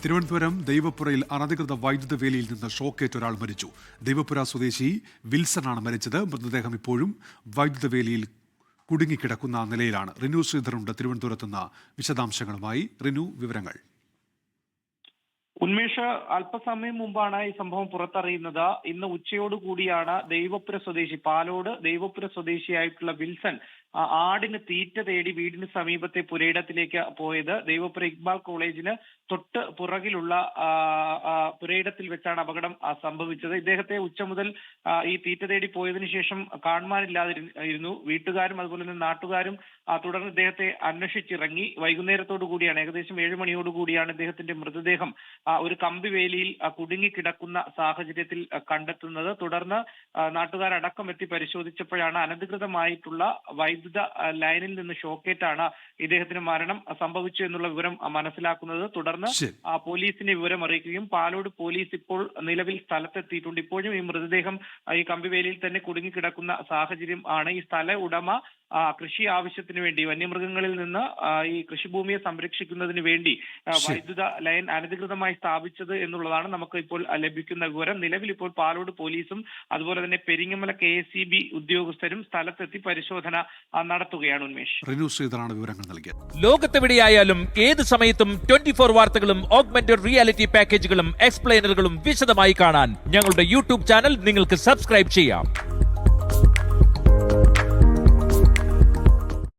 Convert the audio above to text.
തിരുവനന്തപുരം ദൈവപ്പുറയിൽ അനധികൃത വൈദ്യുത വേലിയിൽ നിന്ന് ഷോക്കേറ്റ് ഒരാൾ മരിച്ചു. ദൈവപ്പുര സ്വദേശി വിൽസണാണ് മരിച്ചത്. മൃതദേഹം ഇപ്പോഴും വൈദ്യുത വേലിയിൽ കുടുങ്ങിക്കിടക്കുന്ന നിലയിലാണ്. റിനു ശ്രീധറുണ്ട് തിരുവനന്തപുരത്തുനിന്ന് വിശദാംശങ്ങളുമായി. റിനു, വിവരങ്ങൾ. ഉന്മേഷ്, അല്പസമയം മുമ്പാണ് ഈ സംഭവം പുറത്തറിയുന്നത്. ഇന്ന് ഉച്ചയോടുകൂടിയാണ് ദൈവപുര സ്വദേശി പാലോട് ദൈവപുര സ്വദേശിയായിട്ടുള്ള വിൽസൺ ആടിന് തീറ്റ തേടി വീടിന് സമീപത്തെ പുരയിടത്തിലേക്ക് പോയത്. ദൈവപുര ഇക്ബാൽ കോളേജിന് തൊട്ട് പുറകിലുള്ള പുരയിടത്തിൽ വെച്ചാണ് അപകടം സംഭവിച്ചത്. ഇദ്ദേഹത്തെ ഉച്ച മുതൽ ഈ തീറ്റ തേടി പോയതിനു ശേഷം കാണുവാനില്ലാതിരുന്നു. വീട്ടുകാരും അതുപോലെ തന്നെ നാട്ടുകാരും തുടർന്ന് ഇദ്ദേഹത്തെ അന്വേഷിച്ചിറങ്ങി. വൈകുന്നേരത്തോടു കൂടിയാണ്, ഏകദേശം 7 മണിയോടുകൂടിയാണ് ഇദ്ദേഹത്തിന്റെ മൃതദേഹം ഒരു കമ്പി വേലിയിൽ കുടുങ്ങിക്കിടക്കുന്ന സാഹചര്യത്തിൽ കണ്ടെത്തുന്നത്. തുടർന്ന് നാട്ടുകാരടക്കം എത്തി പരിശോധിച്ചപ്പോഴാണ് അനധികൃതമായിട്ടുള്ള വൈദ്യുത ലൈനിൽ നിന്ന് ഷോക്കേറ്റാണ് ഇദ്ദേഹത്തിന് മരണം സംഭവിച്ചു എന്നുള്ള വിവരം മനസ്സിലാക്കുന്നത്. തുടർന്ന് പോലീസിനെ വിവരം അറിയിക്കുകയും പാലോട് പോലീസ് ഇപ്പോൾ നിലവിൽ സ്ഥലത്തെത്തിയിട്ടുണ്ട്. ഇപ്പോഴും ഈ മൃതദേഹം ഈ കമ്പിവേലിയിൽ തന്നെ കുടുങ്ങിക്കിടക്കുന്ന സാഹചര്യം ആണ്. ഈ സ്ഥല ഉടമ കൃഷി ആവശ്യത്തിന് വേണ്ടി വന്യമൃഗങ്ങളിൽ നിന്ന് ഈ കൃഷിഭൂമിയെ സംരക്ഷിക്കുന്നതിന് വേണ്ടി വൈദ്യുത ലൈൻ അനധികൃതമായി സ്ഥാപിച്ചത് എന്നുള്ളതാണ് നമുക്ക് ഇപ്പോൾ ലഭിക്കുന്ന വിവരം. നിലവിൽ ഇപ്പോൾ പാലോട് പോലീസും അതുപോലെ തന്നെ പെരിങ്ങമല KSEB ഉദ്യോഗസ്ഥരും സ്ഥലത്തെത്തി പരിശോധന നടത്തുകയാണ്. ഉന്മേഷ്, റിനു ശ്രീധറാണ് വിവരങ്ങൾ നൽകിയത്. ലോകത്തെവിടെയായാലും ഏത് സമയത്തും 24 വാർത്തകളും ഓഗ്മെന്റഡ് റിയാലിറ്റി പാക്കേജുകളും എക്സ്പ്ലെയിനറുകളും വിശദമായി കാണാൻ ഞങ്ങളുടെ YouTube ചാനൽ നിങ്ങൾക്ക് സബ്സ്ക്രൈബ് ചെയ്യാം.